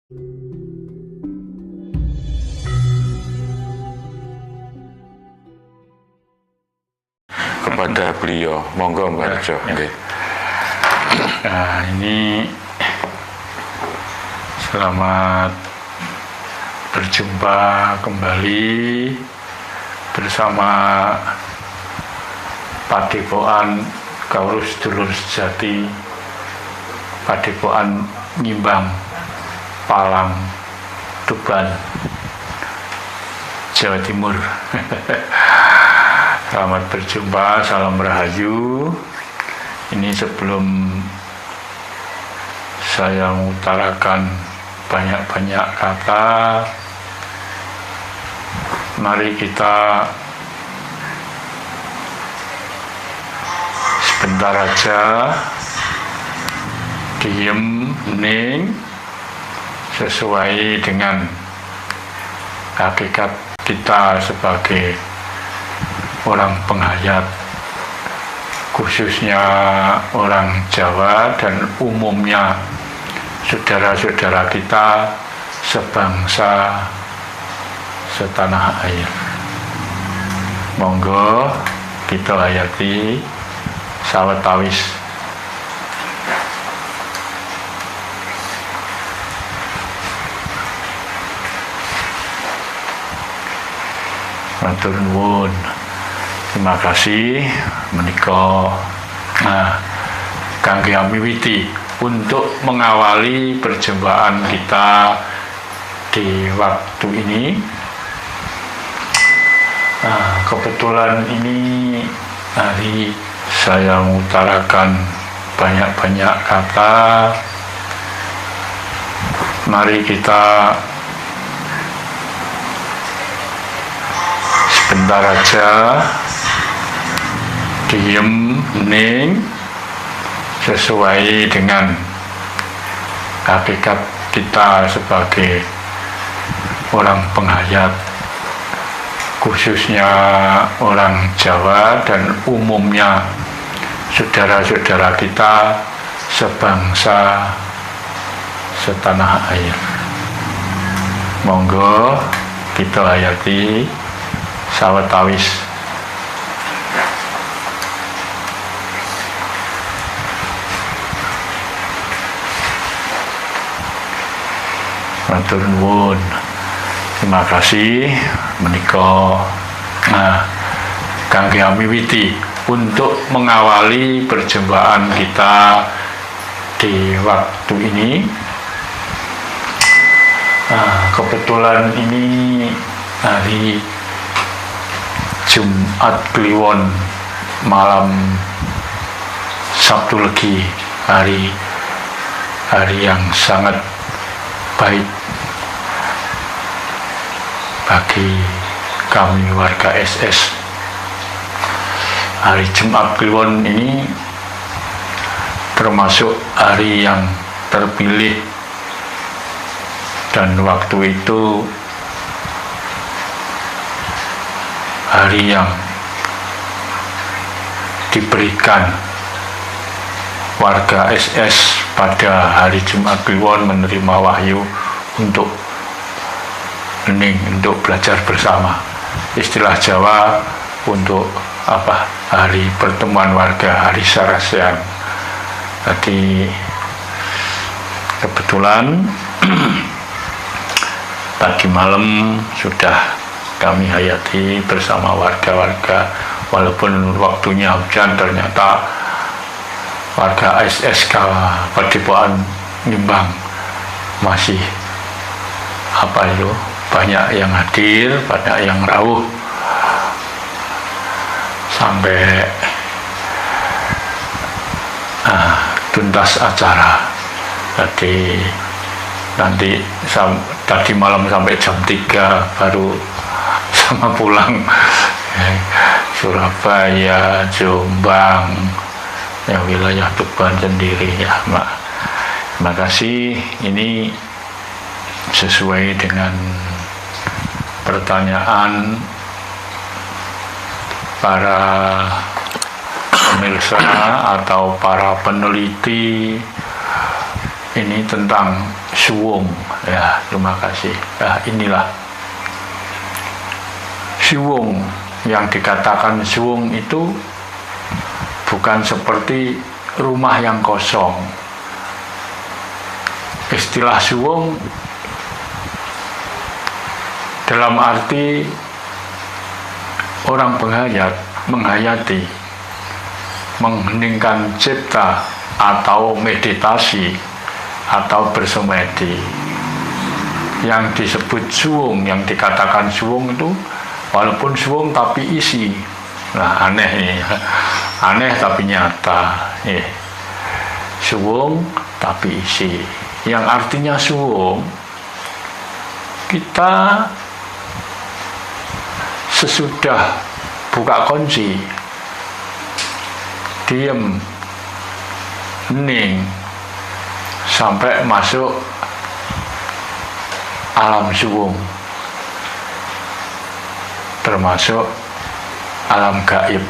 kepada beliau. Monggo Mbak Rejo. Nah, ini selamat berjumpa kembali bersama Padepokan Kaurus Dulur Sejati Padepokan Nyimbang Palang Tuban Jawa Timur. Selamat berjumpa, salam rahayu. Ini sebelum saya mengutarakan banyak-banyak kata, mari kita sebentar aja diem, hening, sesuai dengan hakikat kita sebagai orang penghayat, khususnya orang Jawa dan umumnya saudara-saudara kita sebangsa setanah air. Monggo kita hayati sawetawis matur nuwun. Terima kasih menika kangge miwiti untuk mengawali perjumpaan kita di waktu ini. Kebetulan ini hari saya mengutarakan banyak-banyak kata. Mari kita sebentar aja diem, hening, sesuai dengan hakikat kita sebagai orang penghayat, khususnya orang Jawa dan umumnya saudara-saudara kita sebangsa setanah air. Monggo kita hayati sawetawis matur nuwun. Terima kasih menika kangge miwiti untuk mengawali perjumpaan kita di waktu ini. Kebetulan ini hari Jumat Kliwon, malam Sabtu Legi, hari yang sangat baik bagi kami warga SS. Hari Jumat Kliwon ini termasuk hari yang terpilih, dan waktu itu hari yang diberikan warga SS pada hari Jumat Kliwon menerima wahyu untuk hening, untuk belajar bersama. Istilah Jawa untuk hari pertemuan warga, hari Sarasehan. Jadi kebetulan tadi malam sudah kami hayati bersama warga-warga, walaupun waktunya hujan, ternyata warga SSK Padepokan Nyimbang masih banyak yang hadir, banyak yang rawuh sampai tuntas acara. Jadi nanti tadi malam sampai jam 3 baru sama pulang. Surabaya, Jombang, wilayah Tuban sendiri ya, Mak. Terima kasih. Ini sesuai dengan pertanyaan para pemirsa atau para peneliti ini tentang suwung. Ya, terima kasih. Nah, inilah suwung. Yang dikatakan suwung itu bukan seperti rumah yang kosong. Istilah suwung dalam arti orang penghayat menghayati, mengheningkan cipta atau meditasi atau bersemedi. Yang disebut suwung, yang dikatakan suwung itu walaupun suwung tapi isi. Nah, aneh nih, aneh tapi nyata. Suwung tapi isi. Yang artinya suwung, kita sesudah buka kunci, diem, hening, sampai masuk alam suwung, termasuk alam gaib.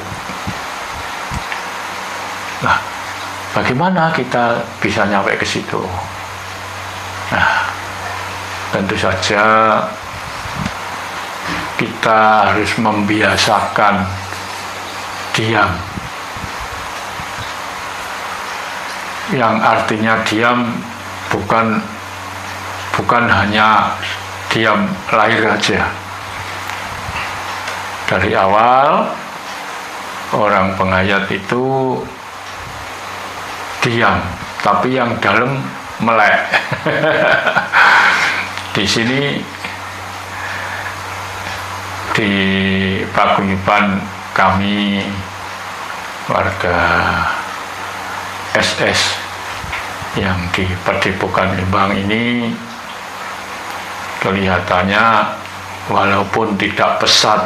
Nah, bagaimana kita bisa nyampe ke situ? Nah, tentu saja kita harus membiasakan diam. Yang artinya diam bukan hanya diam lahir aja. Dari awal orang penghayat itu diam, tapi yang dalam melek. Di sini di paguyuban kami warga SS yang di Padepokan Limbang ini kelihatannya walaupun tidak pesat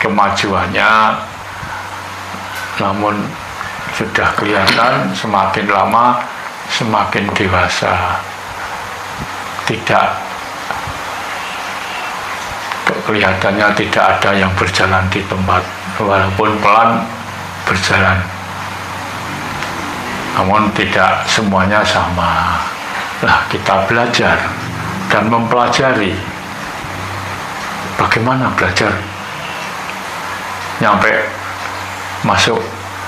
kemajuannya, namun sudah kelihatan semakin lama semakin dewasa. Tidak, kelihatannya tidak ada yang berjalan di tempat, walaupun pelan berjalan, namun tidak semuanya sama. Nah, kita belajar dan mempelajari. Bagaimana belajar nyampe masuk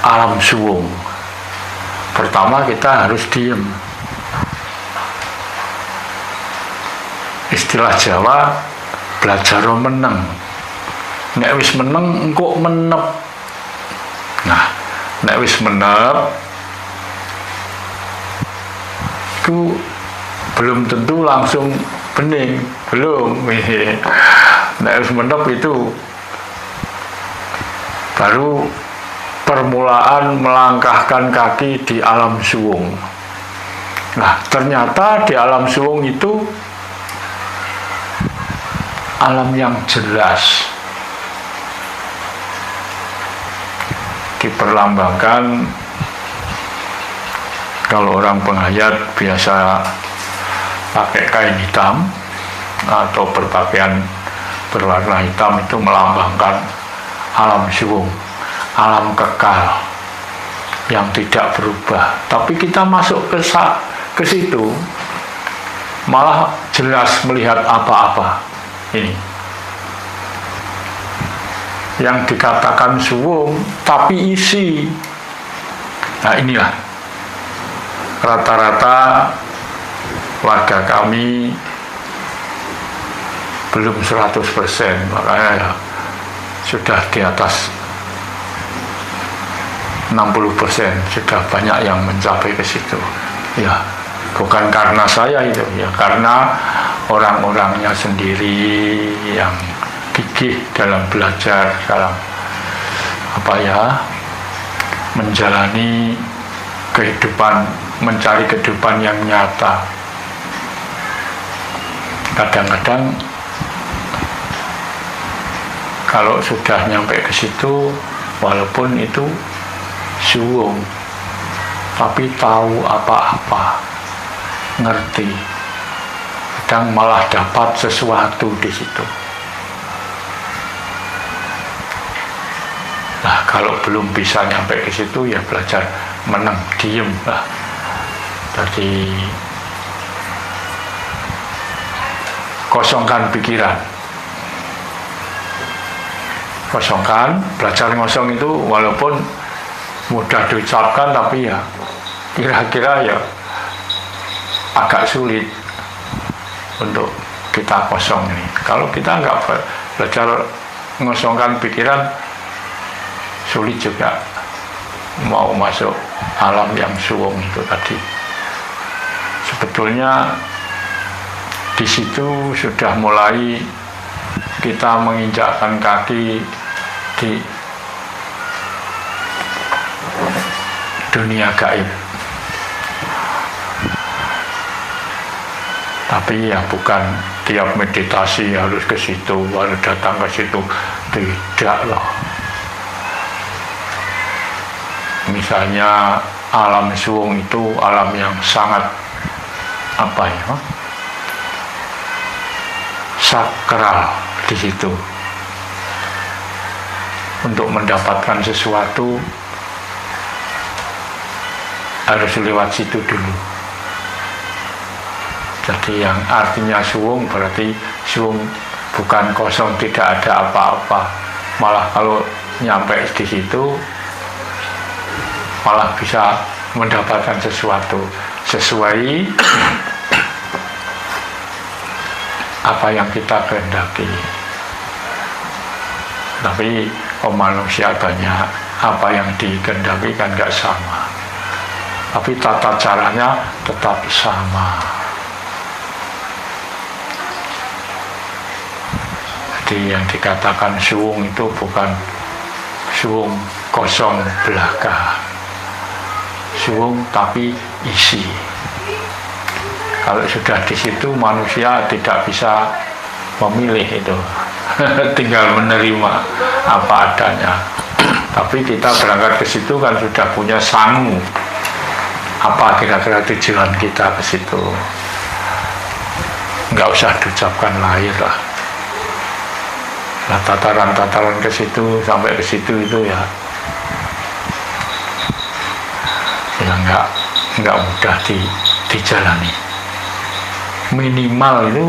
alam suwung? Pertama kita harus diem. Istilah Jawa belajar meneng. Nek wis meneng engko menep. Nah, nek wis menep itu belum tentu langsung bening, belum. Nek wis menep itu baru permulaan melangkahkan kaki di alam suwung. Nah, ternyata di alam suwung itu alam yang jelas, diperlambangkan. Kalau orang penghayat biasa pakai kain hitam atau berpakaian berwarna hitam, itu melambangkan alam suwung, alam kekal yang tidak berubah. Tapi kita masuk ke situ malah jelas melihat apa-apa. Ini yang dikatakan suwung tapi isi. Nah, inilah rata-rata warga kami belum 100%, makanya sudah di atas 60%, sudah banyak yang mencapai ke situ. Ya, bukan karena saya itu, ya karena orang-orangnya sendiri yang gigih dalam belajar, dalam menjalani kehidupan, mencari kehidupan yang nyata. Kadang-kadang kalau sudah nyampe ke situ, walaupun itu suwung, tapi tahu apa-apa, ngerti, kadang malah dapat sesuatu di situ. Nah, kalau belum bisa nyampe ke situ, ya belajar meneng, diem lah. Jadi kosongkan pikiran. Kosongkan, belajar ngosong itu walaupun mudah diucapkan, tapi ya kira-kira ya agak sulit untuk kita kosong ini. Kalau kita nggak belajar ngosongkan pikiran, sulit juga mau masuk alam yang suwung itu tadi. Sebetulnya di situ sudah mulai kita menginjakkan kaki di dunia gaib. Tapi ya bukan tiap meditasi harus ke situ, harus datang ke situ, tidak loh. Misalnya alam suwung itu alam yang sangat sakral di situ. Untuk mendapatkan sesuatu harus lewat situ dulu. Jadi yang artinya suwung berarti suwung bukan kosong, tidak ada apa-apa. Malah kalau nyampe di situ malah bisa mendapatkan sesuatu sesuai apa yang kita kehendaki. Tapi manusia banyak, apa yang dikehendaki kan gak sama, tapi tata caranya tetap sama. Jadi yang dikatakan suwung itu bukan suwung kosong belaka, suwung tapi isi. Kalau sudah di situ manusia tidak bisa memilih itu, tinggal menerima apa adanya. Tapi kita berangkat ke situ kan sudah punya sangu, apa kira-kira tujuan kita ke situ. Nggak usah diucapkan lahir lah. Nah, tataran-tataran ke situ sampai ke situ itu ya nggak mudah dijalani. Minimal itu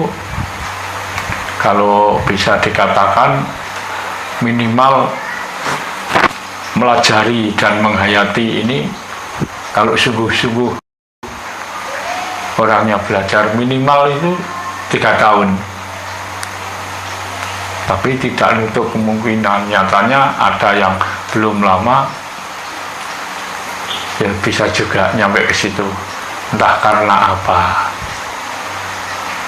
kalau bisa dikatakan minimal melajari dan menghayati ini, kalau sungguh-sungguh orangnya belajar minimal itu 3 tahun. Tapi tidak menutup kemungkinan nyatanya ada yang belum lama ya bisa juga nyampe ke situ, entah karena apa.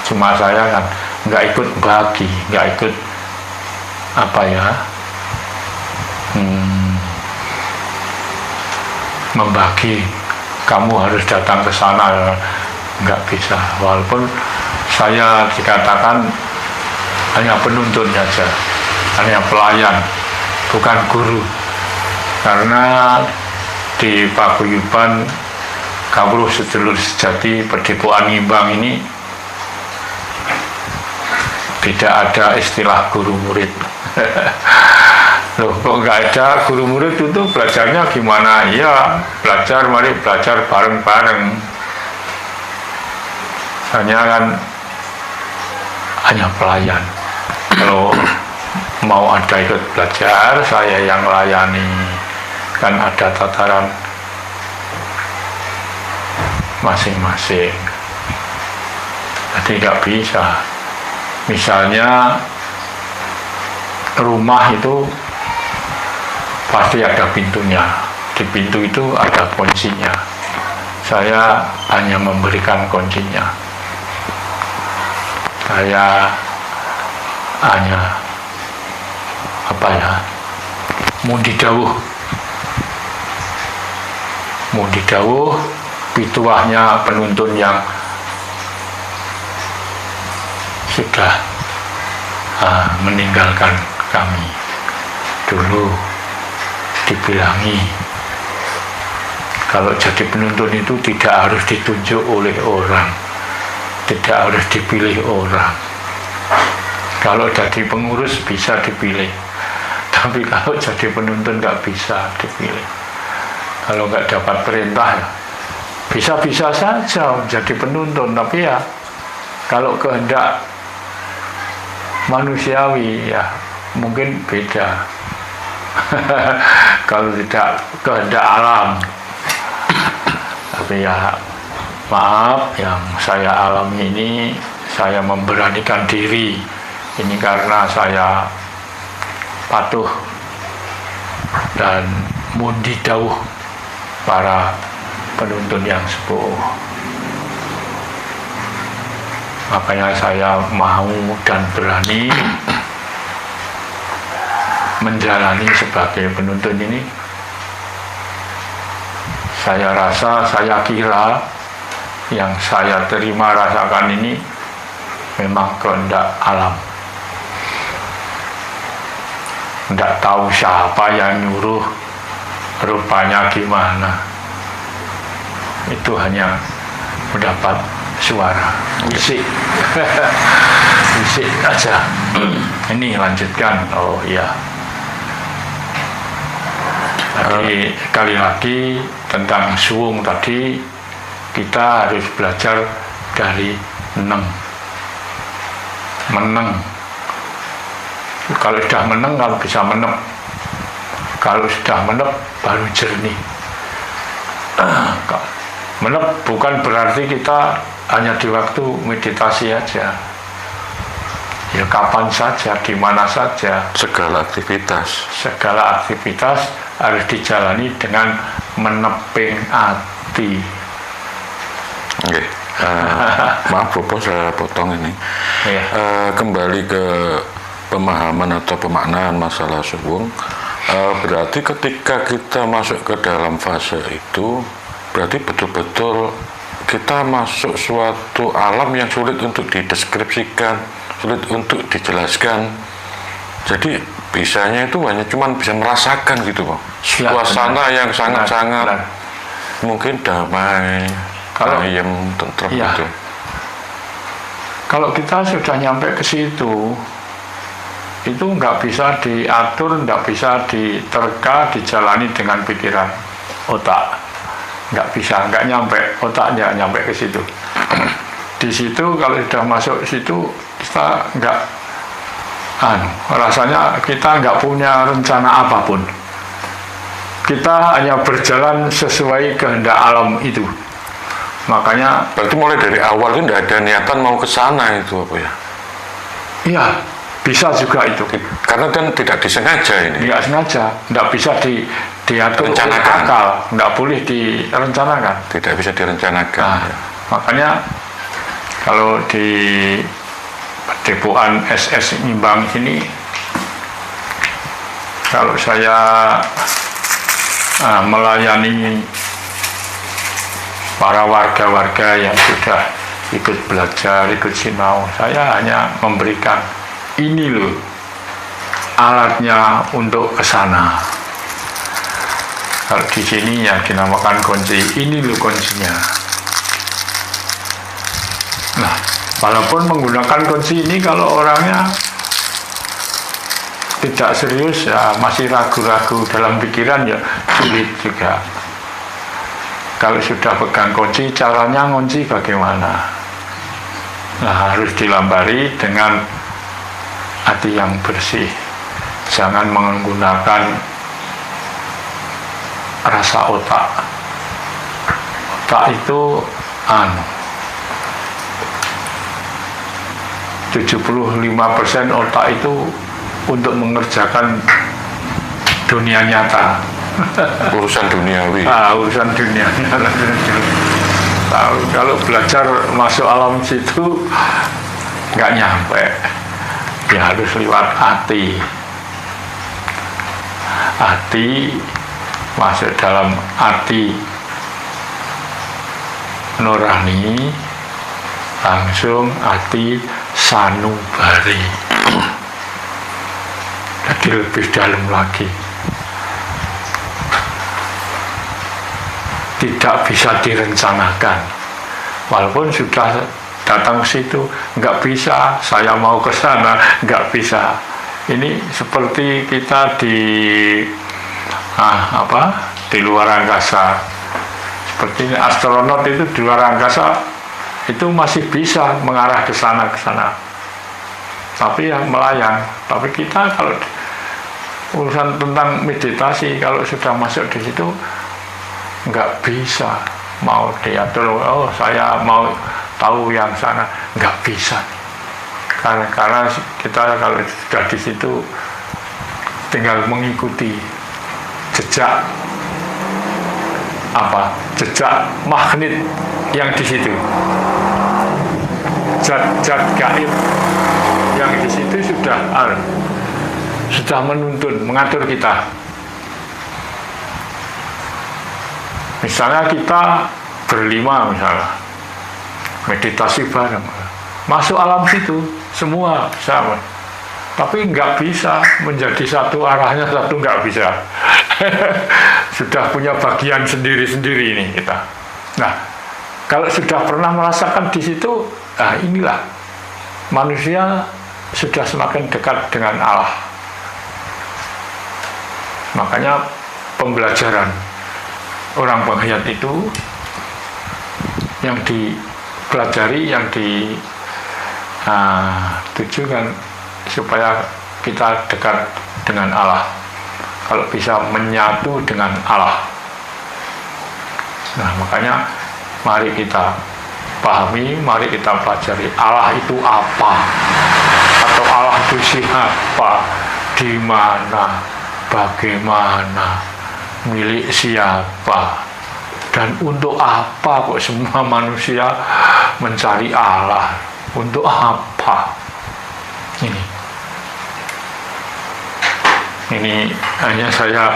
Cuma saya kan nggak ikut bagi, nggak ikut membagi. Kamu harus datang ke sana, nggak bisa. Walaupun saya dikatakan hanya penuntun saja, hanya pelayan, bukan guru. Karena di Paguyuban Kawruh Sedulur Sejati Padepokan Ngimbang ini tidak ada istilah guru murid. Loh, kok nggak ada guru murid itu belajarnya gimana? Ya belajar, mari belajar bareng-bareng. Hanya pelayan. Kalau mau ada ikut belajar, saya yang melayani. Kan ada tataran masing-masing. Jadi nggak bisa. Misalnya rumah itu pasti ada pintunya. Di pintu itu ada kuncinya. Saya hanya memberikan kuncinya. Saya hanya mundi dawuh pituahnya penuntun yang sudah meninggalkan kami dulu dibilangi kalau jadi penuntun itu tidak harus ditunjuk oleh orang, tidak harus dipilih orang. Kalau jadi pengurus bisa dipilih, tapi kalau jadi penuntun nggak bisa dipilih. Kalau nggak dapat perintah ya bisa-bisa saja jadi penuntun, tapi ya kalau kehendak manusiawi, ya mungkin beda. Kalau tidak kehendak alam. Tapi ya maaf, yang saya alami ini, saya memberanikan diri ini karena saya patuh dan mundi dawuh para penuntun yang sepuh. Makanya saya mau dan berani menjalani sebagai penuntun ini. Saya rasa, saya kira yang saya terima rasakan ini memang kehendak alam. Tidak tahu siapa yang nyuruh, rupanya gimana. Itu hanya mendapat suara, bisik. Bisik aja. Ini lanjutkan. Oh iya. Tadi sekali lagi tentang suwung tadi, kita harus belajar dari meneng. Kalau sudah meneng, kalau bisa menep. Kalau sudah menep, baru jernih. Menep bukan berarti kita hanya di waktu meditasi aja. Ya kapan saja, di mana saja. Segala aktivitas Harus dijalani dengan meneping hati. Oke. Maaf Bopo, saya potong ini. Iya. Kembali ke pemahaman atau pemaknaan masalah suwung. Berarti ketika kita masuk ke dalam fase itu, berarti betul-betul kita masuk suatu alam yang sulit untuk dideskripsikan, sulit untuk dijelaskan. Jadi bisanya itu hanya cuman bisa merasakan gitu, Pak. Suasana yang sangat-sangat mungkin damai, ayem, tentrem gitu. Kalau kita sudah nyampe ke situ, itu nggak bisa diatur, nggak bisa diterka, dijalani dengan pikiran, otak. Nggak bisa, nggak nyampe, otaknya nyampe ke situ. Di situ kalau sudah masuk situ, kita nggak rasanya kita nggak punya rencana apapun. Kita hanya berjalan sesuai kehendak alam itu. Makanya berarti mulai dari awal itu tidak ada niatan mau ke sana itu apa ya? Iya, bisa juga itu. Karena kan tidak disengaja ini. Tidak sengaja, tidak bisa diatur oleh akal, tidak boleh direncanakan. Tidak bisa direncanakan. Nah, makanya kalau di Padepokan SS Nyimbang ini, kalau saya melayani para warga-warga yang sudah ikut belajar, ikut sinau, saya hanya memberikan ini loh alatnya untuk ke sana. Kalau di sini yang dinamakan kunci, ini loh kuncinya. Nah, walaupun menggunakan kunci ini, kalau orangnya tidak serius, ya masih ragu-ragu dalam pikiran, ya sulit juga. Kalau sudah pegang kunci, caranya ngunci bagaimana? Nah, harus dilambari dengan hati yang bersih. Jangan menggunakan rasa otak. Otak itu 75% otak itu untuk mengerjakan dunia nyata. Urusan duniawi. Urusan dunia. Kalau belajar masuk alam situ nggak nyampe. Ya harus lewat hati. Hati masuk dalam hati nurani, langsung hati sanubari. Jadi lebih dalam lagi. Tidak bisa direncanakan. Walaupun sudah datang ke situ, nggak bisa, saya mau ke sana, nggak bisa. Ini seperti kita di di luar angkasa. Seperti astronot itu di luar angkasa itu masih bisa mengarah ke sana. tapi ya melayang. Tapi kita kalau urusan tentang meditasi, kalau sudah masuk di situ nggak bisa mau diatur. Oh, saya mau tahu yang sana, nggak bisa. Karena kita kalau sudah di situ tinggal mengikuti jejak jejak magnet yang di situ, zat gaib yang di situ sudah menuntun, mengatur kita. Misalnya kita berlima, misalnya meditasi bareng, masuk alam situ semua sama, tapi nggak bisa menjadi satu arahnya, satu nggak bisa. Sudah punya bagian sendiri-sendiri ini kita. Nah, kalau sudah pernah merasakan di situ, nah inilah manusia sudah semakin dekat dengan Allah. Makanya pembelajaran orang penghayat itu yang dipelajari, yang ditujukan supaya kita dekat dengan Allah. Kalau bisa menyatu dengan Allah. Nah, makanya mari kita pahami, mari kita pelajari Allah itu apa, atau Allah itu siapa, di mana, bagaimana, milik siapa, dan untuk apa kok semua manusia mencari Allah, untuk apa. Ini hanya saya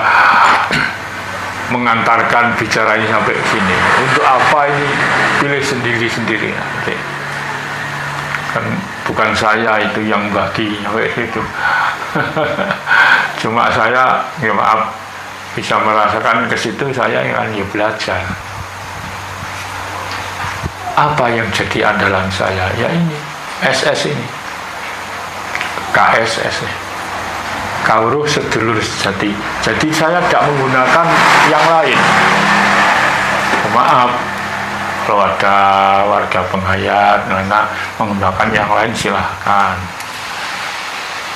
mengantarkan bicara ini sampai sini. Untuk apa ini, pilih sendiri-sendiri nanti. Kan bukan saya itu yang bagi sampai situ. Cuma saya, ya maaf, bisa merasakan ke situ, saya yang belajar. Apa yang jadi andalan saya? Ya ini, SS ini, KSS ini. Kauruh sedulur sejati. Jadi saya tidak menggunakan yang lain. Maaf, kalau ada warga penghayat menggunakan yang lain silahkan.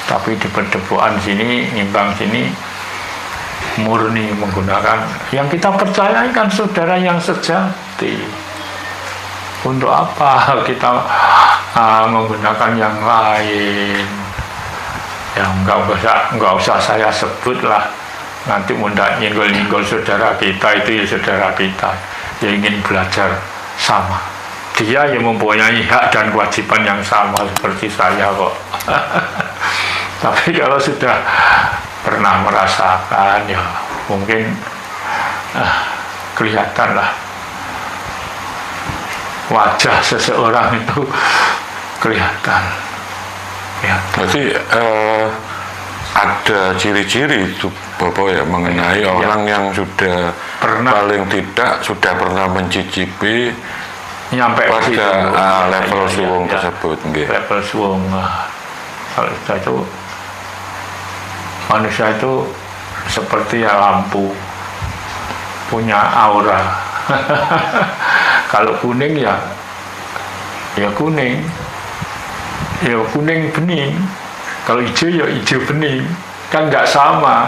Tapi di perdebuan sini, nimbang sini, murni menggunakan yang kita percayai, kan saudara yang sejati. Untuk apa kita menggunakan yang lain? Ya enggak usah saya sebut lah, nanti mudah nyenggol saudara kita, itu ya saudara kita yang ingin belajar sama, dia yang mempunyai hak dan kewajiban yang sama seperti saya kok. Tapi kalau sudah pernah merasakan, ya mungkin kelihatan lah wajah seseorang itu kelihatan. Ya. Berarti ada ciri-ciri itu Bapak ya mengenai orang yang sudah paling tidak sudah pernah mencicipi nyampe pada level suwung tersebut. Level suwung. Kalau sudah itu manusia itu seperti lampu, punya aura. Kalau kuning ya kuning. Ya kuning bening, kalau hijau ya hijau bening, kan nggak sama.